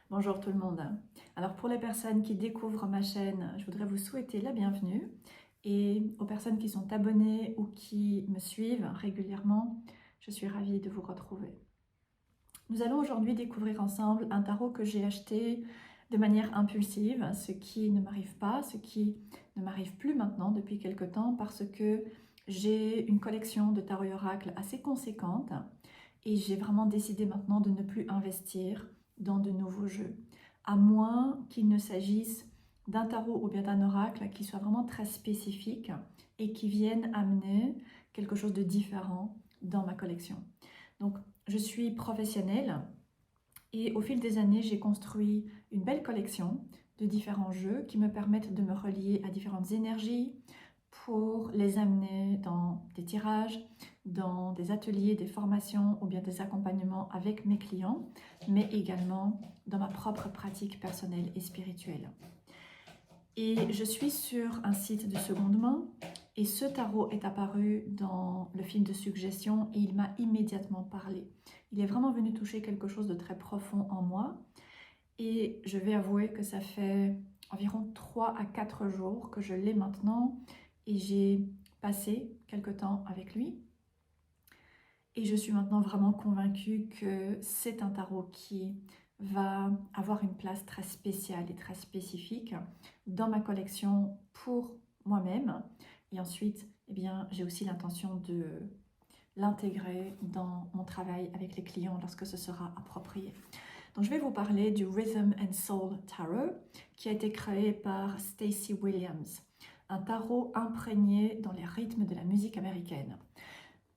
Bonjour tout le monde. Alors pour les personnes qui découvrent ma chaîne, je voudrais vous souhaiter la bienvenue. Et aux personnes qui sont abonnées ou qui me suivent régulièrement, je suis ravie de vous retrouver. Nous allons aujourd'hui découvrir ensemble un tarot que j'ai acheté de manière impulsive, ce qui ne m'arrive pas, ce qui ne m'arrive plus maintenant depuis quelque temps parce que j'ai une collection de tarot et oracles assez conséquente et j'ai vraiment décidé maintenant de ne plus investir dans de nouveaux jeux, à moins qu'il ne s'agisse d'un tarot ou bien d'un oracle qui soit vraiment très spécifique et qui vienne amener quelque chose de différent dans ma collection. Donc, je suis professionnelle et au fil des années, j'ai construit une belle collection de différents jeux qui me permettent de me relier à différentes énergies pour les amener dans des tirages, dans des ateliers, des formations ou bien des accompagnements avec mes clients, mais également dans ma propre pratique personnelle et spirituelle. Et je suis sur un site de seconde main et ce tarot est apparu dans le film de suggestion et il m'a immédiatement parlé. Il est vraiment venu toucher quelque chose de très profond en moi et je vais avouer que ça fait environ 3 à 4 jours que je l'ai maintenant et j'ai passé quelque temps avec lui. Et je suis maintenant vraiment convaincue que c'est un tarot qui va avoir une place très spéciale et très spécifique dans ma collection pour moi-même. Et ensuite, eh bien, j'ai aussi l'intention de l'intégrer dans mon travail avec les clients lorsque ce sera approprié. Donc, je vais vous parler du Rhythm and Soul Tarot qui a été créé par Stacey Williams, un tarot imprégné dans les rythmes de la musique américaine.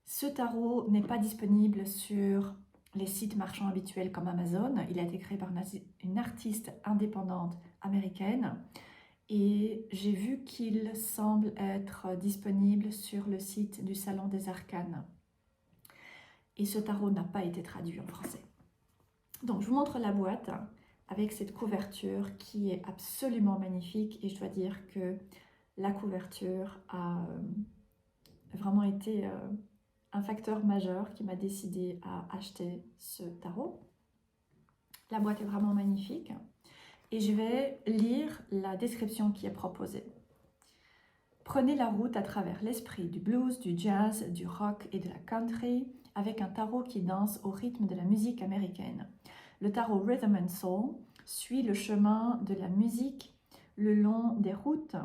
Ce tarot n'est pas disponible sur les sites marchands habituels comme Amazon. Il a été créé par une artiste indépendante américaine et j'ai vu qu'il semble être disponible sur le site du Salon des Arcanes. Et ce tarot n'a pas été traduit en français. Donc je vous montre la boîte avec cette couverture qui est absolument magnifique et je dois dire que la couverture a vraiment été un facteur majeur qui m'a décidé à acheter ce tarot. La boîte est vraiment magnifique et je vais lire la description qui est proposée. Prenez la route à travers l'esprit du blues, du jazz, du rock et de la country avec un tarot qui danse au rythme de la musique américaine. Le tarot Rhythm and Soul suit le chemin de la musique le long des routes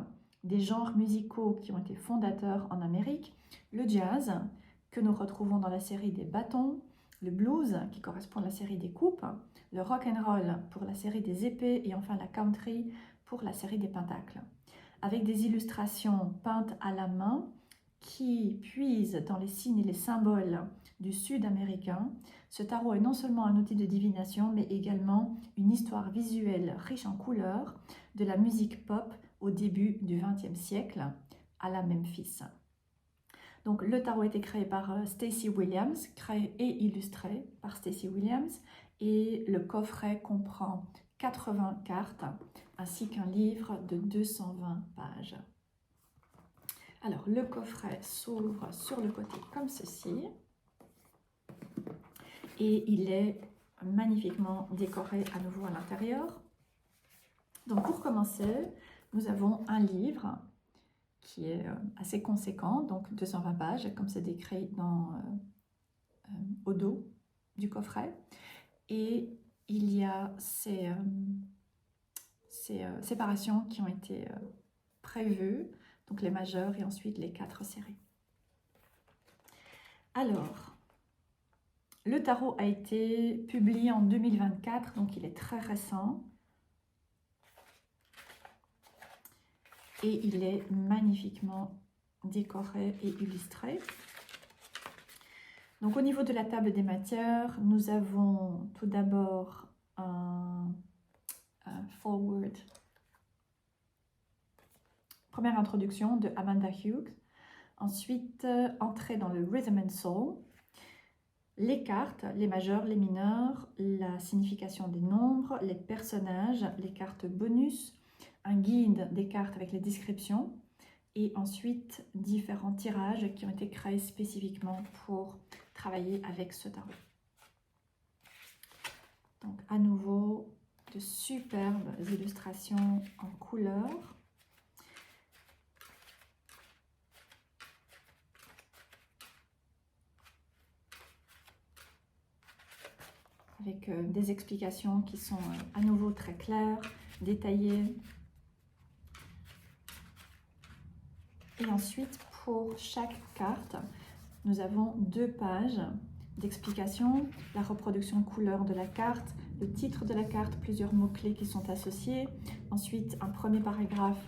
des genres musicaux qui ont été fondateurs en Amérique, le jazz, que nous retrouvons dans la série des bâtons, le blues qui correspond à la série des coupes, le rock and roll pour la série des épées et enfin la country pour la série des pentacles. Avec des illustrations peintes à la main qui puisent dans les signes et les symboles du sud américain, ce tarot est non seulement un outil de divination mais également une histoire visuelle riche en couleurs de la musique pop au début du XXe siècle à la Memphis. Donc, le tarot a été créé par Stacey Williams, créé et illustré par Stacey Williams. Et le coffret comprend 80 cartes ainsi qu'un livre de 220 pages. Alors, le coffret s'ouvre sur le côté comme ceci. Et il est magnifiquement décoré à nouveau à l'intérieur. Donc, pour commencer, nous avons un livre qui est assez conséquent, donc 220 pages, comme c'est décrit au dos du coffret. Et il y a ces séparations qui ont été prévues, donc les majeures et ensuite les 4 séries. Alors, le tarot a été publié en 2024, donc il est très récent. Et il est magnifiquement décoré et illustré. Donc au niveau de la table des matières, nous avons tout d'abord un forward. Première introduction de Amanda Hughes. Ensuite, entrée dans le Rhythm and Soul. Les cartes, les majeures, les mineures, la signification des nombres, les personnages, les cartes bonus, un guide des cartes avec les descriptions et ensuite différents tirages qui ont été créés spécifiquement pour travailler avec ce tarot. Donc à nouveau de superbes illustrations en couleur. Avec des explications qui sont à nouveau très claires, détaillées. Et ensuite, pour chaque carte, nous avons 2 pages d'explication, la reproduction couleur de la carte, le titre de la carte, plusieurs mots-clés qui sont associés. Ensuite, un premier paragraphe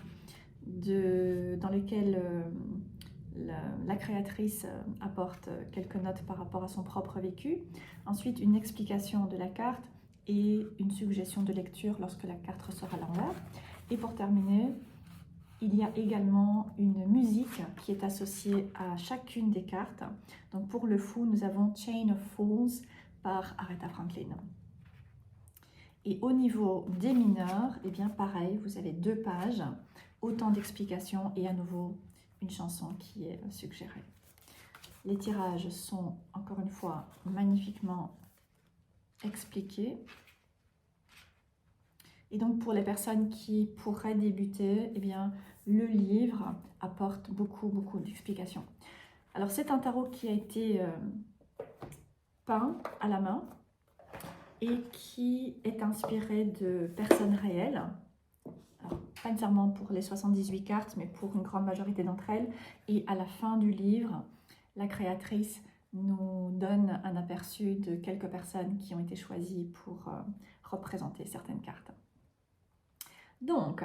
dans lequel la créatrice apporte quelques notes par rapport à son propre vécu. Ensuite, une explication de la carte et une suggestion de lecture lorsque la carte sera à l'envers. Et pour terminer, il y a également une musique qui est associée à chacune des cartes. Donc pour le fou, nous avons Chain of Fools par Aretha Franklin. Et au niveau des mineurs, eh bien pareil, vous avez 2 pages, autant d'explications et à nouveau une chanson qui est suggérée. Les tirages sont encore une fois magnifiquement expliqués. Et donc pour les personnes qui pourraient débuter, eh bien, le livre apporte beaucoup d'explications. Alors c'est un tarot qui a été peint à la main et qui est inspiré de personnes réelles. Alors, pas nécessairement pour les 78 cartes, mais pour une grande majorité d'entre elles. Et à la fin du livre, la créatrice nous donne un aperçu de quelques personnes qui ont été choisies pour représenter certaines cartes. Donc,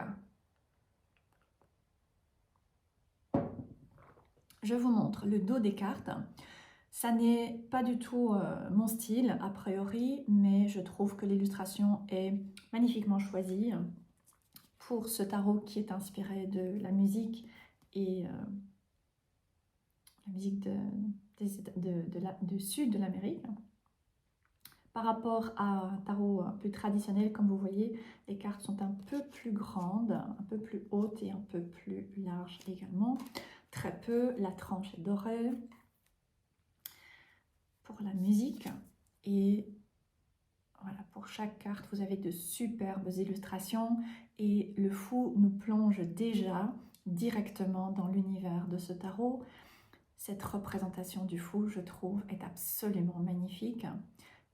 je vous montre le dos des cartes. Ça n'est pas du tout mon style a priori, mais je trouve que l'illustration est magnifiquement choisie pour ce tarot qui est inspiré de la musique et la musique du sud de l'Amérique. Par rapport à un tarot plus traditionnel, comme vous voyez, les cartes sont un peu plus grandes, un peu plus hautes et un peu plus larges également. Très peu, la tranche est dorée. Pour la musique, et voilà, pour chaque carte, vous avez de superbes illustrations et le fou nous plonge déjà directement dans l'univers de ce tarot. Cette représentation du fou, je trouve, est absolument magnifique.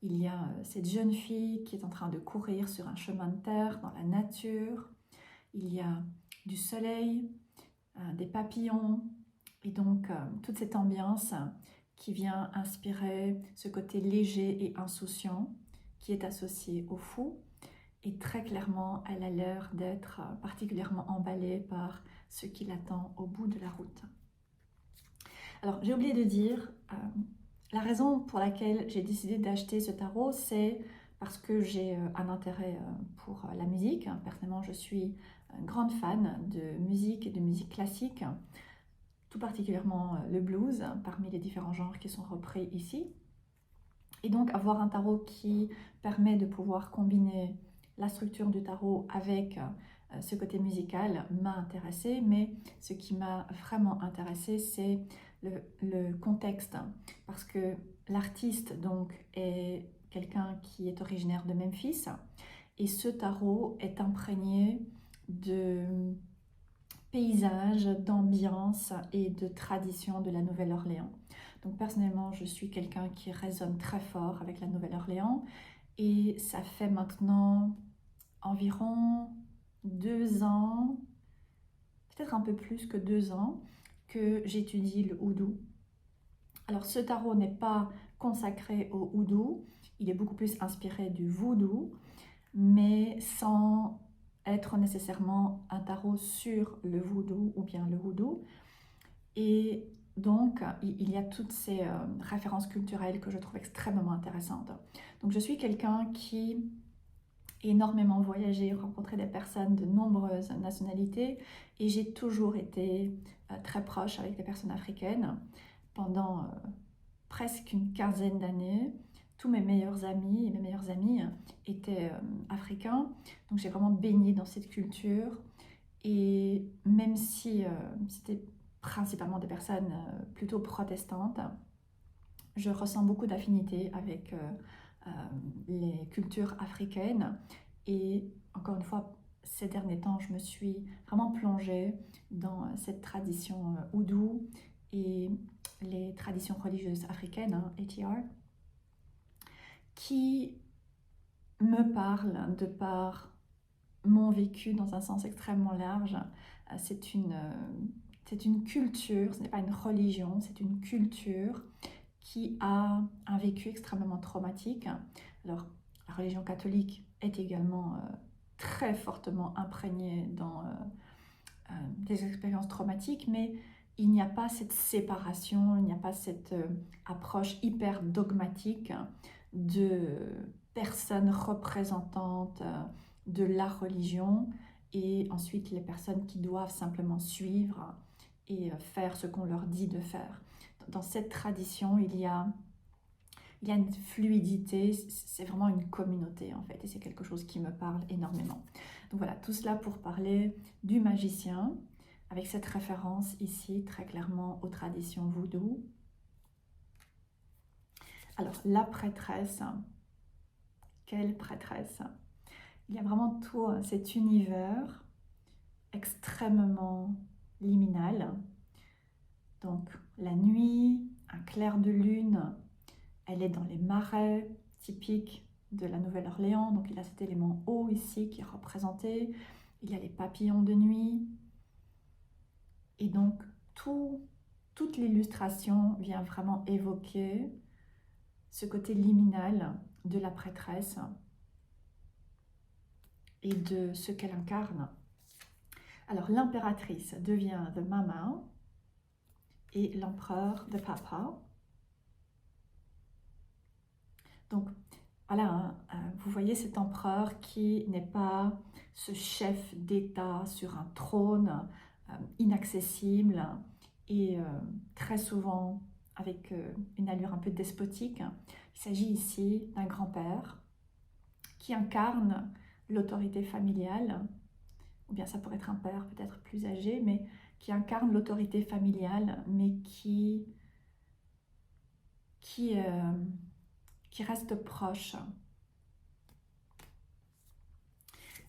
Il y a cette jeune fille qui est en train de courir sur un chemin de terre dans la nature. Il y a du soleil, des papillons, et donc toute cette ambiance qui vient inspirer ce côté léger et insouciant qui est associé au fou. Et très clairement, elle a l'air d'être particulièrement emballée par ce qui l'attend au bout de la route. Alors, j'ai oublié de dire, la raison pour laquelle j'ai décidé d'acheter ce tarot, c'est parce que j'ai un intérêt pour la musique. Personnellement, je suis une grande fan de musique et de musique classique, tout particulièrement le blues, parmi les différents genres qui sont repris ici. Et donc, avoir un tarot qui permet de pouvoir combiner la structure du tarot avec ce côté musical m'a intéressée, mais ce qui m'a vraiment intéressée, c'est le contexte, parce que l'artiste donc est quelqu'un qui est originaire de Memphis, et ce tarot est imprégné de paysages, d'ambiance et de tradition de la Nouvelle-Orléans. Donc personnellement, je suis quelqu'un qui résonne très fort avec la Nouvelle-Orléans, et ça fait maintenant environ 2 ans, peut-être un peu plus que 2 ans, que j'étudie le houdou. Alors ce tarot n'est pas consacré au houdou, il est beaucoup plus inspiré du voodoo, mais sans être nécessairement un tarot sur le voodoo ou bien le houdou. Et donc, il y a toutes ces références culturelles que je trouve extrêmement intéressantes. Donc, je suis quelqu'un qui a énormément voyagé, rencontré des personnes de nombreuses nationalités, et j'ai toujours été très proche avec les personnes africaines. Pendant presque une quinzaine d'années, tous mes meilleurs amis et mes meilleures amies étaient africains, donc j'ai vraiment baigné dans cette culture. Et même si c'était principalement des personnes plutôt protestantes, je ressens beaucoup d'affinité avec les cultures africaines, Et encore une fois, ces derniers temps, je me suis vraiment plongée dans cette tradition oudou et les traditions religieuses africaines, ATR, qui me parlent de par mon vécu dans un sens extrêmement large. C'est une culture, ce n'est pas une religion, c'est une culture qui a un vécu extrêmement traumatique. Alors, la religion catholique est également très fortement imprégnée dans des expériences traumatiques, mais il n'y a pas cette séparation, il n'y a pas cette approche hyper dogmatique de personnes représentantes de la religion et ensuite les personnes qui doivent simplement suivre et faire ce qu'on leur dit de faire. Dans cette tradition, il y a une fluidité, c'est vraiment une communauté en fait, et c'est quelque chose qui me parle énormément. Donc voilà, tout cela pour parler du magicien, avec cette référence ici très clairement aux traditions voodoo. Alors, la prêtresse, quelle prêtresse? Il y a vraiment tout cet univers extrêmement liminal. Donc, la nuit, un clair de lune, elle est dans les marais typiques de la Nouvelle-Orléans. Donc, il y a cet élément eau ici qui est représenté. Il y a les papillons de nuit. Et donc, toute l'illustration vient vraiment évoquer ce côté liminal de la prêtresse et de ce qu'elle incarne. Alors, l'impératrice devient the mama et l'empereur the papa. Donc, voilà, vous voyez cet empereur qui n'est pas ce chef d'État sur un trône inaccessible et très souvent avec une allure un peu despotique. Il s'agit ici d'un grand-père qui incarne l'autorité familiale, ou bien ça pourrait être un père peut-être plus âgé, mais qui incarne l'autorité familiale, mais qui reste proche.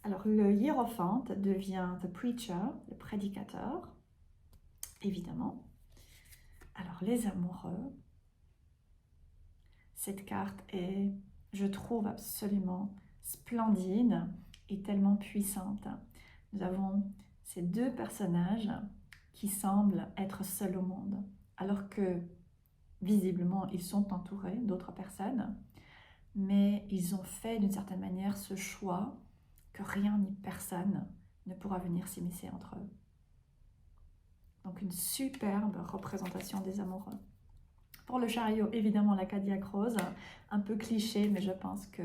Alors le hiérophante devient the preacher, le prédicateur, évidemment. Alors les amoureux, cette carte est, je trouve, absolument splendide et tellement puissante. Nous avons ces deux personnages qui semblent être seuls au monde, alors que visiblement ils sont entourés d'autres personnes, mais ils ont fait d'une certaine manière ce choix que rien ni personne ne pourra venir s'immiscer entre eux. Donc une superbe représentation des amoureux. Pour le chariot, évidemment la Cadillac rose, un peu cliché, mais je pense que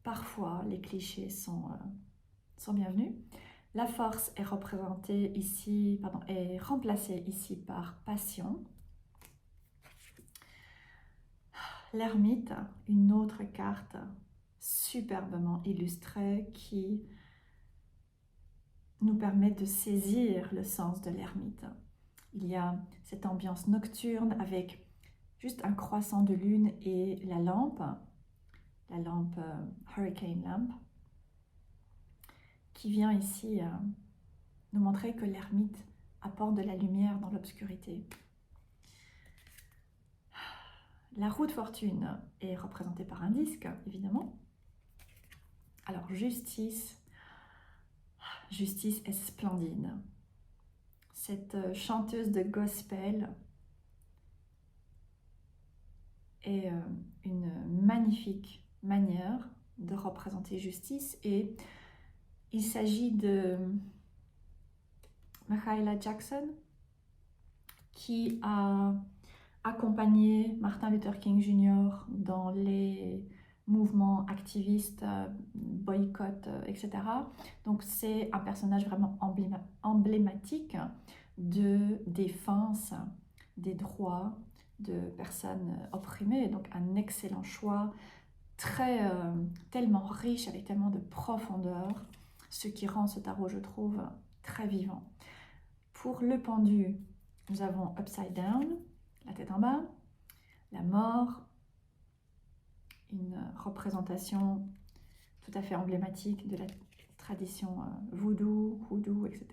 parfois les clichés sont bienvenus. La force est représentée ici, est remplacée ici par passion. L'ermite, une autre carte superbement illustrée qui nous permet de saisir le sens de l'ermite. Il y a cette ambiance nocturne avec juste un croissant de lune et la lampe Hurricane Lamp, qui vient ici nous montrer que l'ermite apporte de la lumière dans l'obscurité. La roue de fortune est représentée par un disque, évidemment. Alors, justice est splendide. Cette chanteuse de gospel est une magnifique manière de représenter justice, et il s'agit de Mahalia Jackson qui a accompagné Martin Luther King Jr. dans les mouvements activistes, boycott, etc. Donc c'est un personnage vraiment emblématique de défense des droits de personnes opprimées. Donc un excellent choix, tellement riche, avec tellement de profondeur, ce qui rend ce tarot, je trouve, très vivant. Pour le pendu, nous avons Upside Down, la tête en bas, la mort, une représentation tout à fait emblématique de la tradition voodoo, hoodoo, etc.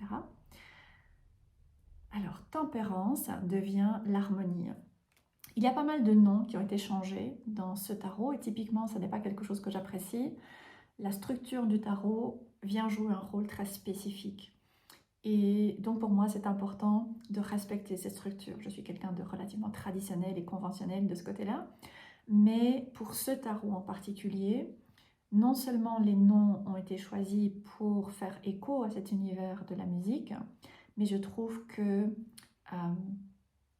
Alors, tempérance devient l'harmonie. Il y a pas mal de noms qui ont été changés dans ce tarot et typiquement, ce n'est pas quelque chose que j'apprécie. La structure du tarot vient jouer un rôle très spécifique. Et donc pour moi, c'est important de respecter cette structure. Je suis quelqu'un de relativement traditionnel et conventionnel de ce côté-là. Mais pour ce tarot en particulier, non seulement les noms ont été choisis pour faire écho à cet univers de la musique, mais je trouve que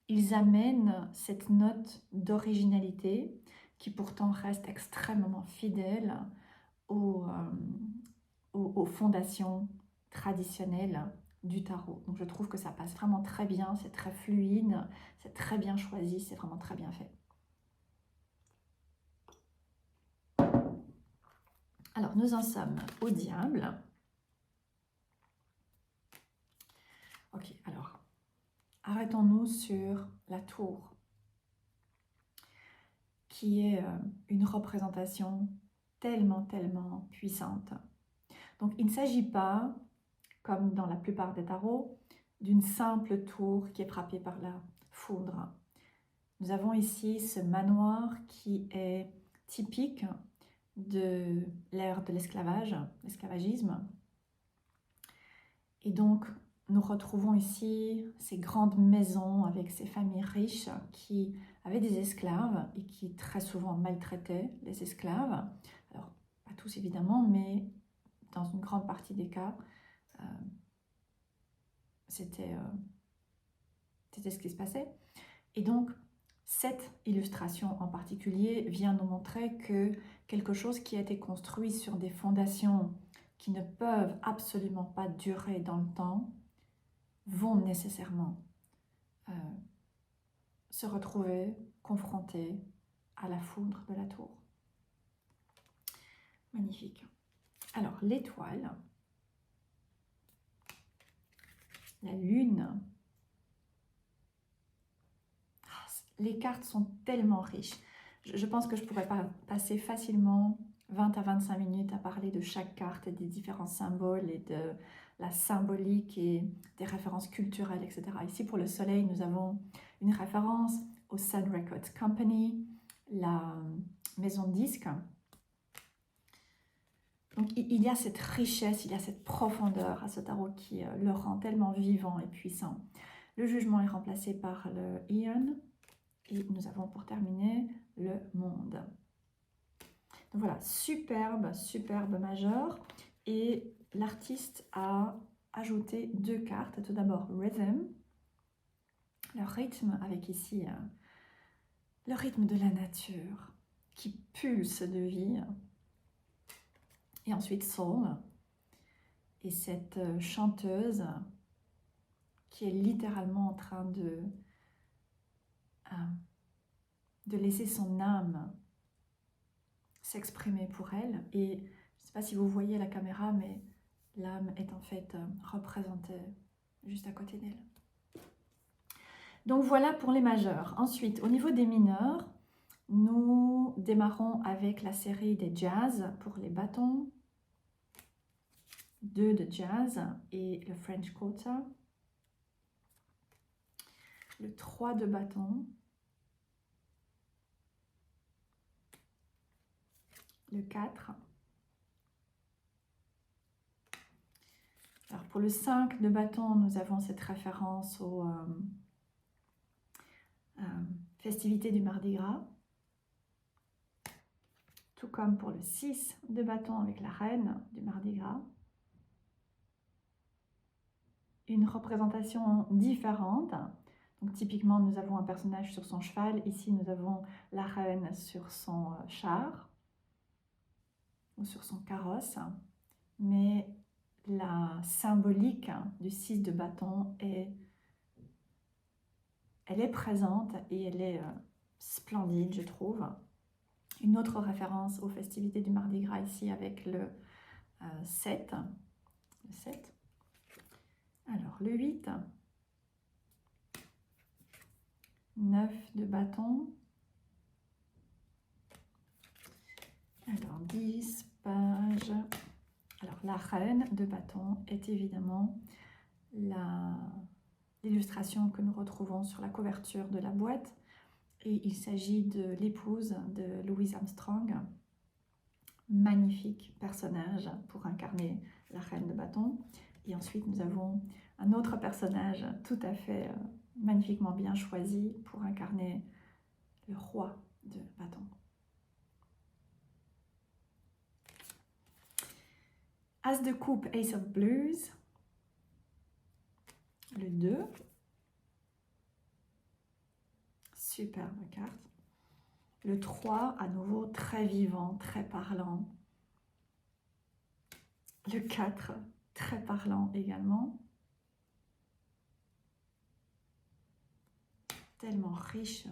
ils amènent cette note d'originalité qui pourtant reste extrêmement fidèle aux fondations traditionnelles du tarot. Donc je trouve que ça passe vraiment très bien, c'est très fluide, c'est très bien choisi, c'est vraiment très bien fait. Alors nous en sommes au diable. Ok, alors arrêtons-nous sur la tour, qui est une représentation tellement puissante. Donc il ne s'agit pas, comme dans la plupart des tarots, d'une simple tour qui est frappée par la foudre. Nous avons ici ce manoir qui est typique de l'ère de l'esclavage, l'esclavagisme. Et donc, nous retrouvons ici ces grandes maisons avec ces familles riches qui avaient des esclaves et qui très souvent maltraitaient les esclaves. Alors, pas tous évidemment, mais dans une grande partie des cas, c'était ce qui se passait. Et donc, cette illustration en particulier vient nous montrer que quelque chose qui a été construit sur des fondations qui ne peuvent absolument pas durer dans le temps vont nécessairement se retrouver confrontés à la foudre de la tour. Magnifique. Alors, l'étoile, la lune. Les cartes sont tellement riches. Je pense que je pourrais passer facilement 20 à 25 minutes à parler de chaque carte et des différents symboles et de la symbolique et des références culturelles, etc. Ici, pour le soleil, nous avons une référence au Sun Records Company, la maison de disques. Donc, il y a cette richesse, il y a cette profondeur à ce tarot qui le rend tellement vivant et puissant. Le jugement est remplacé par le Ion. Et nous avons pour terminer le monde. Donc voilà, superbe majeur. Et l'artiste a ajouté 2 cartes. Tout d'abord, Rhythm, le rythme, avec ici le rythme de la nature qui pulse de vie. Et ensuite, Soul. Et cette chanteuse qui est littéralement en train de laisser son âme s'exprimer pour elle. Et je ne sais pas si vous voyez la caméra, mais l'âme est en fait représentée juste à côté d'elle. Donc voilà pour les majeurs. Ensuite, au niveau des mineurs, nous démarrons avec la série des jazz pour les bâtons, 2 de jazz et le French Quarter, le 3 de bâtons, le 4. Alors pour le 5 de bâton, nous avons cette référence aux festivités du Mardi Gras. Tout comme pour le 6 de bâton avec la reine du Mardi Gras. Une représentation différente. Donc typiquement, nous avons un personnage sur son cheval. Ici, nous avons la reine sur son char ou sur son carrosse. Mais la symbolique du 6 de bâton elle est présente et elle est splendide, je trouve. Une autre référence aux festivités du Mardi Gras ici avec le 7. Le 7. Alors, le 8. 9 de bâton. Alors, 10 pages. la reine de bâton est évidemment l'illustration que nous retrouvons sur la couverture de la boîte. Et il s'agit de l'épouse de Louis Armstrong. Magnifique personnage pour incarner la reine de bâton. Et ensuite, nous avons un autre personnage tout à fait magnifiquement bien choisi pour incarner le roi de bâton. As de coupe, Ace of Blues. Le 2. Superbe carte. Le 3, à nouveau, très vivant, très parlant. Le 4, très parlant également. Tellement riche.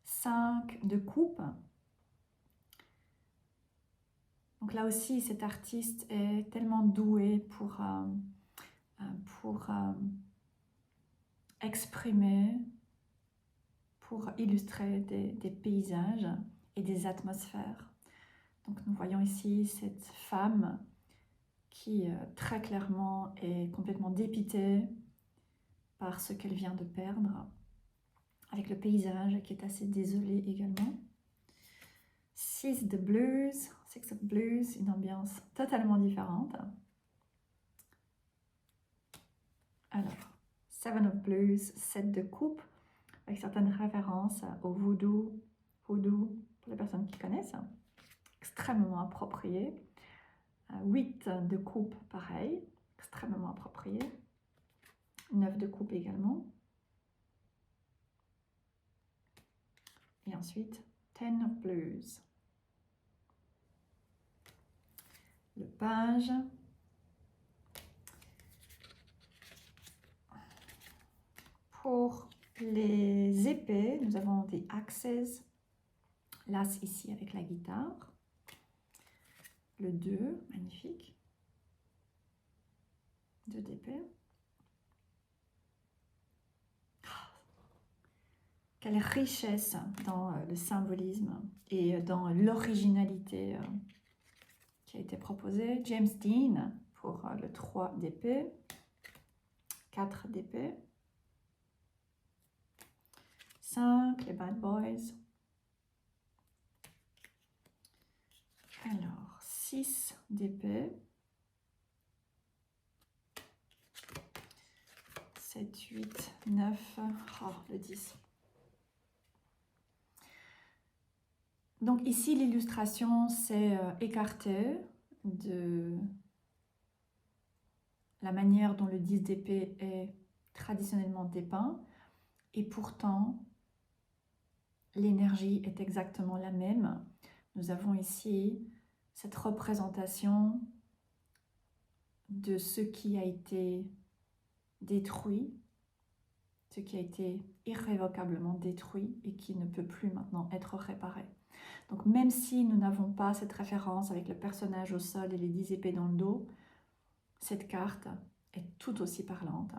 5 de coupe. Donc là aussi, cet artiste est tellement doué pour exprimer, pour illustrer des paysages et des atmosphères. Donc nous voyons ici cette femme qui très clairement est complètement dépitée par ce qu'elle vient de perdre, avec le paysage qui est assez désolé également. 6 de blues, 6 of blues, une ambiance totalement différente. Alors, 7 of blues, 7 de coupe, avec certaines références au voodoo pour les personnes qui connaissent, extrêmement approprié. 8 de coupe, pareil, extrêmement approprié. 9 de coupe également. Et ensuite, 10 of blues. Le page. Pour les épées, nous avons des axes. L'as ici avec la guitare. Le 2, magnifique. 2 d'épée. Quelle richesse dans le symbolisme et dans l'originalité qui a été proposée. James Dean pour le 3 d'épée. 4 d'épée. 5, les Bad Boys. Alors, 6 d'épée. 7, 8, 9, oh, le 10. Donc ici, l'illustration s'est écartée de la manière dont le 10 d'épée est traditionnellement dépeint. Et pourtant, l'énergie est exactement la même. Nous avons ici cette représentation de ce qui a été détruit, ce qui a été irrévocablement détruit et qui ne peut plus maintenant être réparé. Donc même si nous n'avons pas cette référence avec le personnage au sol et les 10 épées dans le dos, cette carte est tout aussi parlante.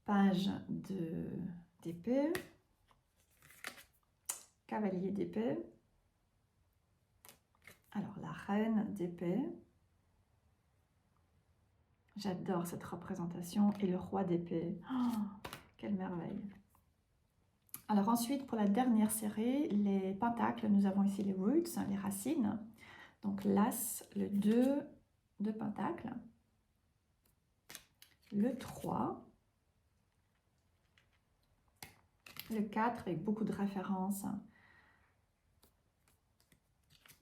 Page d'épée, cavalier d'épée, alors la reine d'épée, j'adore cette représentation, et le roi d'épée, oh, quelle merveille. Alors ensuite, pour la dernière série, les pentacles, nous avons ici les roots, les racines. Donc l'as, le 2 de pentacle, le 3, le 4 avec beaucoup de références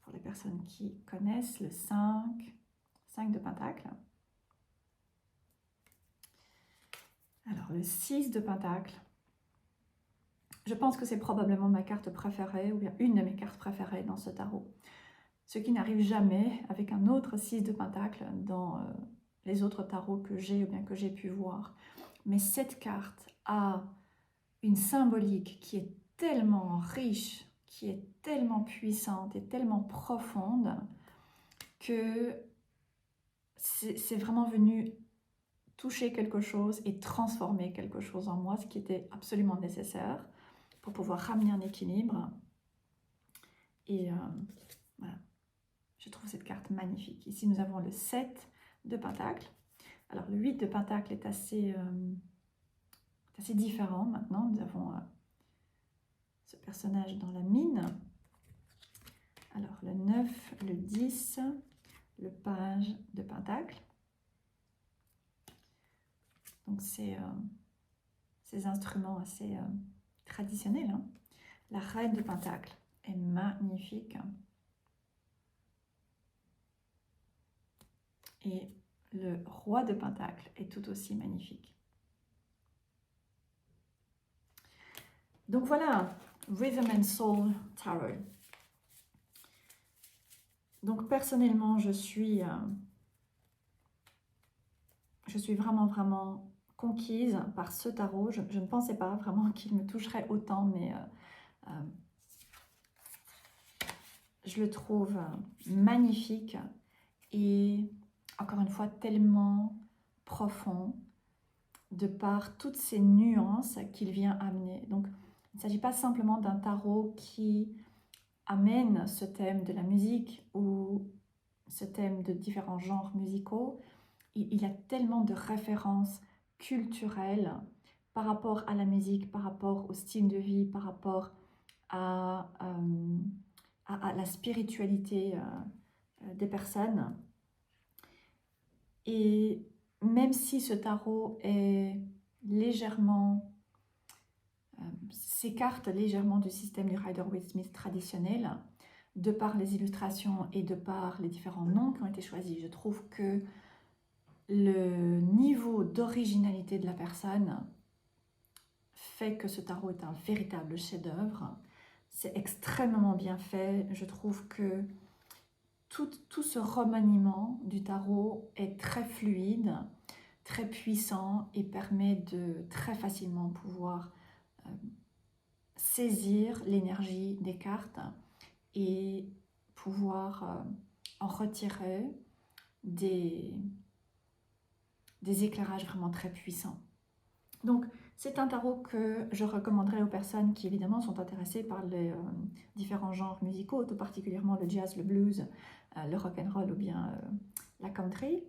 pour les personnes qui connaissent, le 5 de pentacle. Alors le 6 de pentacle. Je pense que c'est probablement ma carte préférée, ou bien une de mes cartes préférées dans ce tarot. Ce qui n'arrive jamais avec un autre 6 de pentacle dans les autres tarots que j'ai ou bien que j'ai pu voir. Mais cette carte a une symbolique qui est tellement riche, qui est tellement puissante et tellement profonde que c'est vraiment venu toucher quelque chose et transformer quelque chose en moi, ce qui était absolument nécessaire pour pouvoir ramener un équilibre. Et voilà. Je trouve cette carte magnifique. Ici, nous avons le 7 de Pentacle. Alors, le 8 de Pentacle est assez différent maintenant. Nous avons ce personnage dans la mine. Alors, le 9, le 10, le page de Pentacle. Donc, c'est ces instruments assez traditionnels. Hein. La reine de Pentacle est magnifique. Et le roi de Pentacle est tout aussi magnifique. Donc voilà, Rhythm and Soul Tarot. Donc personnellement, je suis vraiment conquise par ce tarot. Je ne pensais pas vraiment qu'il me toucherait autant, mais je le trouve magnifique et encore une fois tellement profond de par toutes ces nuances qu'il vient amener. Donc il ne s'agit pas simplement d'un tarot qui amène ce thème de la musique ou ce thème de différents genres musicaux. Il y a tellement de références culturelles par rapport à la musique, par rapport au style de vie, par rapport à la spiritualité des personnes. Et même si ce tarot est légèrement, s'écarte légèrement du système du Rider-Waite-Smith traditionnel, de par les illustrations et de par les différents noms qui ont été choisis, je trouve que le niveau d'originalité de la personne fait que ce tarot est un véritable chef-d'œuvre. C'est extrêmement bien fait. Je trouve que tout ce remaniement du tarot est très fluide, très puissant et permet de très facilement pouvoir saisir l'énergie des cartes et pouvoir en retirer des éclairages vraiment très puissants. Donc, c'est un tarot que je recommanderais aux personnes qui, évidemment, sont intéressées par les différents genres musicaux, tout particulièrement le jazz, le blues, le rock'n'roll ou bien la country.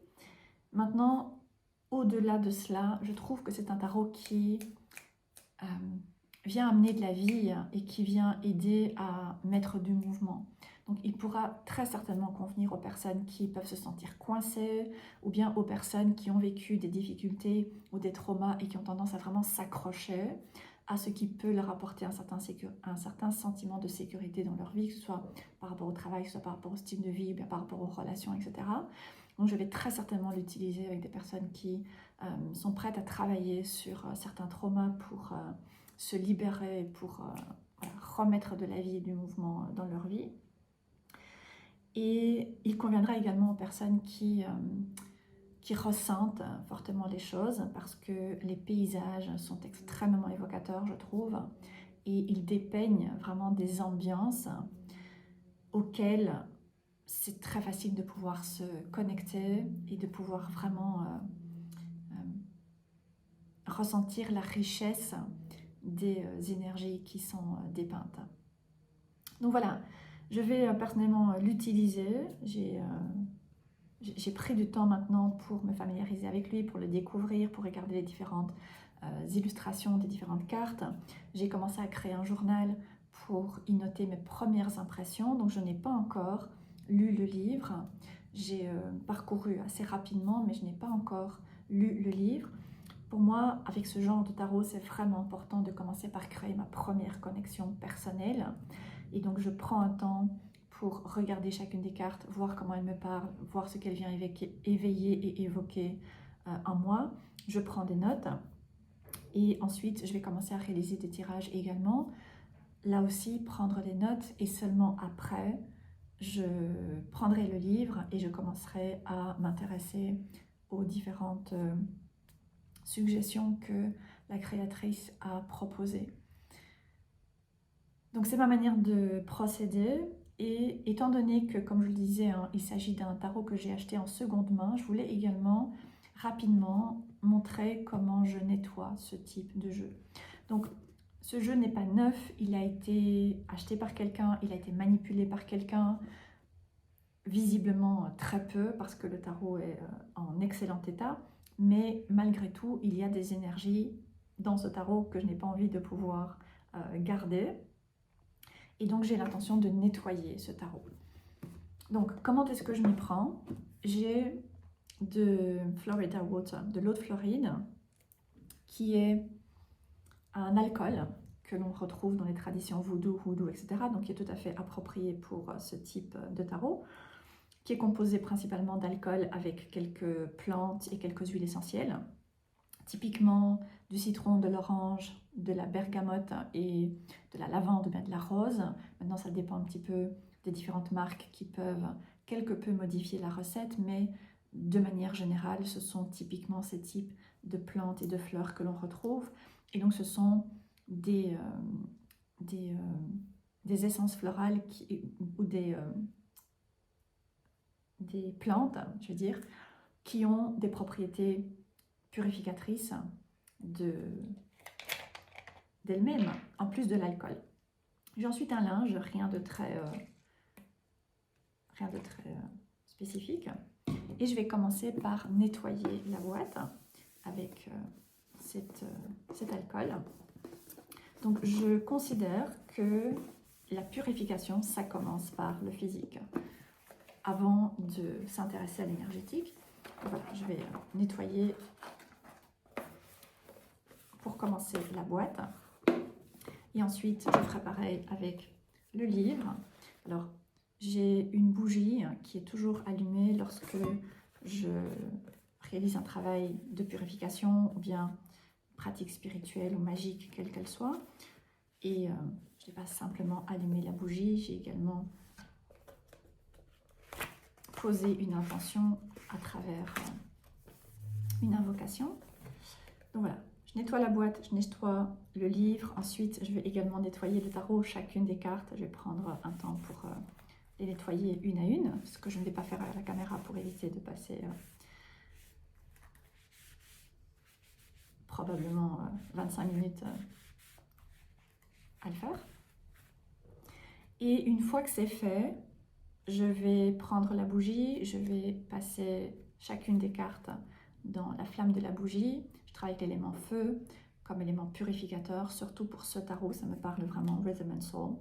Maintenant, au-delà de cela, je trouve que c'est un tarot qui vient amener de la vie et qui vient aider à mettre du mouvement. Donc, il pourra très certainement convenir aux personnes qui peuvent se sentir coincées ou bien aux personnes qui ont vécu des difficultés ou des traumas et qui ont tendance à vraiment s'accrocher à ce qui peut leur apporter un certain sentiment de sécurité dans leur vie, que ce soit par rapport au travail, que ce soit par rapport au style de vie, ou bien par rapport aux relations, etc. Donc, je vais très certainement l'utiliser avec des personnes qui sont prêtes à travailler sur certains traumas pour se libérer, pour remettre de la vie et du mouvement dans leur vie. Et il conviendra également aux personnes qui ressentent fortement les choses parce que les paysages sont extrêmement évocateurs, je trouve, et ils dépeignent vraiment des ambiances auxquelles c'est très facile de pouvoir se connecter et de pouvoir vraiment ressentir la richesse des énergies qui sont dépeintes. Donc voilà, je vais personnellement l'utiliser. J'ai pris du temps maintenant pour me familiariser avec lui, pour le découvrir, pour regarder les différentes illustrations des différentes cartes. J'ai commencé à créer un journal pour y noter mes premières impressions. Donc je n'ai pas encore lu le livre. J'ai parcouru assez rapidement, mais je n'ai pas encore lu le livre. Pour moi, avec ce genre de tarot, c'est vraiment important de commencer par créer ma première connexion personnelle. Et donc, je prends un temps pour regarder chacune des cartes, voir comment elle me parle, voir ce qu'elle vient éveiller et évoquer en moi. Je prends des notes et ensuite, je vais commencer à réaliser des tirages également. Là aussi, prendre des notes et seulement après, je prendrai le livre et je commencerai à m'intéresser aux différentes suggestions que la créatrice a proposées. Donc c'est ma manière de procéder et étant donné que, comme je le disais, hein, il s'agit d'un tarot que j'ai acheté en seconde main, je voulais également rapidement montrer comment je nettoie ce type de jeu. Donc ce jeu n'est pas neuf, il a été acheté par quelqu'un, il a été manipulé par quelqu'un. visiblement très peu parce que le tarot est en excellent état, mais malgré tout, il y a des énergies dans ce tarot que je n'ai pas envie de pouvoir garder. Et donc, j'ai l'intention de nettoyer ce tarot. Donc, comment est-ce que je m'y prends? J'ai de Florida Water, de l'eau de Floride, qui est un alcool que l'on retrouve dans les traditions voodoo, hoodoo, etc. Donc, qui est tout à fait approprié pour ce type de tarot, qui est composé principalement d'alcool avec quelques plantes et quelques huiles essentielles, typiquement du citron, de l'orange, de la bergamote et de la lavande ou bien de la rose. Maintenant, ça dépend un petit peu des différentes marques qui peuvent quelque peu modifier la recette, mais de manière générale, ce sont typiquement ces types de plantes et de fleurs que l'on retrouve. Et donc, ce sont des essences florales ou des plantes, je veux dire, qui ont des propriétés purificatrices d'elles-mêmes, en plus de l'alcool. J'ai ensuite un linge, rien de très spécifique. Et je vais commencer par nettoyer la boîte avec cet alcool. Donc je considère que la purification, ça commence par le physique. Avant de s'intéresser à l'énergétique, voilà, je vais nettoyer pour commencer la boîte. Et ensuite, je ferai pareil avec le livre. Alors, j'ai une bougie qui est toujours allumée lorsque je réalise un travail de purification ou bien pratique spirituelle ou magique, quelle qu'elle soit. Et je n'ai pas simplement allumé la bougie, j'ai également posé une intention à travers une invocation. Donc voilà, je nettoie la boîte, je nettoie le livre. Ensuite, je vais également nettoyer le tarot, chacune des cartes. Je vais prendre un temps pour les nettoyer une à une, ce que je ne vais pas faire à la caméra pour éviter de passer probablement 25 minutes à le faire. Et une fois que c'est fait, je vais prendre la bougie, je vais passer chacune des cartes dans la flamme de la bougie. Je travaille avec l'élément feu comme élément purificateur, surtout pour ce tarot, ça me parle vraiment Rhythm and Soul.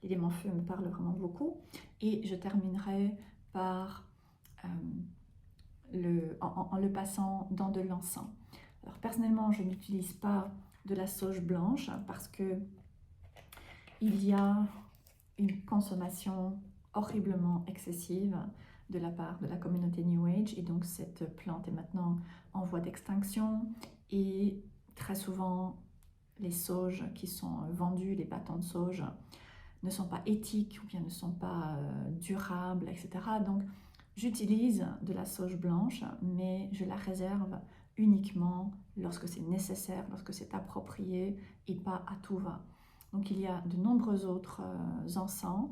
L'élément feu me parle vraiment beaucoup. Et je terminerai par en le passant dans de l'encens. Alors personnellement, je n'utilise pas de la sauge blanche parce que il y a une consommation horriblement excessive de la part de la communauté New Age, et donc cette plante est maintenant en voie d'extinction, et très souvent les sauges qui sont vendues, les bâtons de sauge, ne sont pas éthiques ou bien ne sont pas durables, etc. Donc j'utilise de la sauge blanche, mais je la réserve uniquement lorsque c'est nécessaire, lorsque c'est approprié et pas à tout va. Donc il y a de nombreux autres encens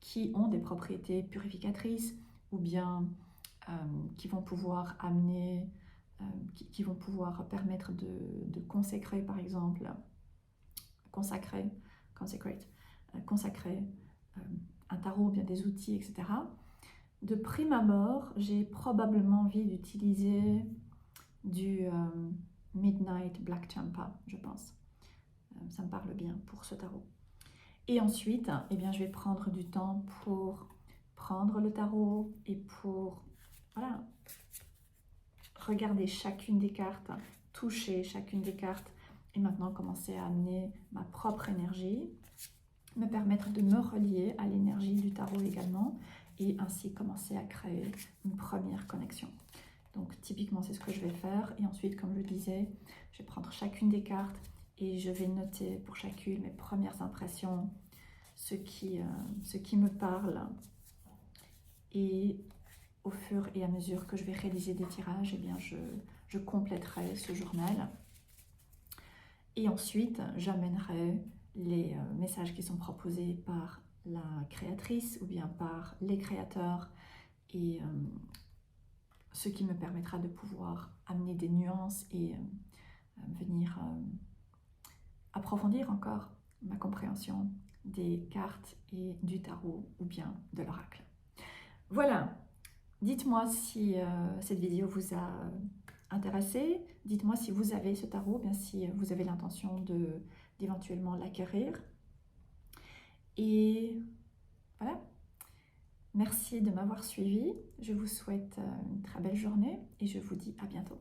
qui ont des propriétés purificatrices ou bien qui vont pouvoir amener, qui vont pouvoir permettre de consacrer, par exemple, consacrer un tarot, bien des outils, etc. De prime abord, j'ai probablement envie d'utiliser du Midnight Black Champa, je pense. Ça me parle bien pour ce tarot. Et ensuite, eh bien, je vais prendre du temps pour prendre le tarot et pour voilà, regarder chacune des cartes, toucher chacune des cartes et maintenant commencer à amener ma propre énergie, me permettre de me relier à l'énergie du tarot également et ainsi commencer à créer une première connexion. Donc typiquement, c'est ce que je vais faire. Et ensuite, comme je disais, je vais prendre chacune des cartes et je vais noter pour chacune mes premières impressions, ce qui me parle. Et au fur et à mesure que je vais réaliser des tirages, eh bien je compléterai ce journal. Et ensuite, j'amènerai les messages qui sont proposés par la créatrice ou bien par les créateurs, et ce qui me permettra de pouvoir amener des nuances et venir approfondir encore ma compréhension des cartes et du tarot ou bien de l'oracle. Voilà, dites-moi si cette vidéo vous a intéressé. Dites-moi si vous avez ce tarot, bien si vous avez l'intention d'éventuellement l'acquérir. Et voilà, merci de m'avoir suivi. Je vous souhaite une très belle journée et je vous dis à bientôt.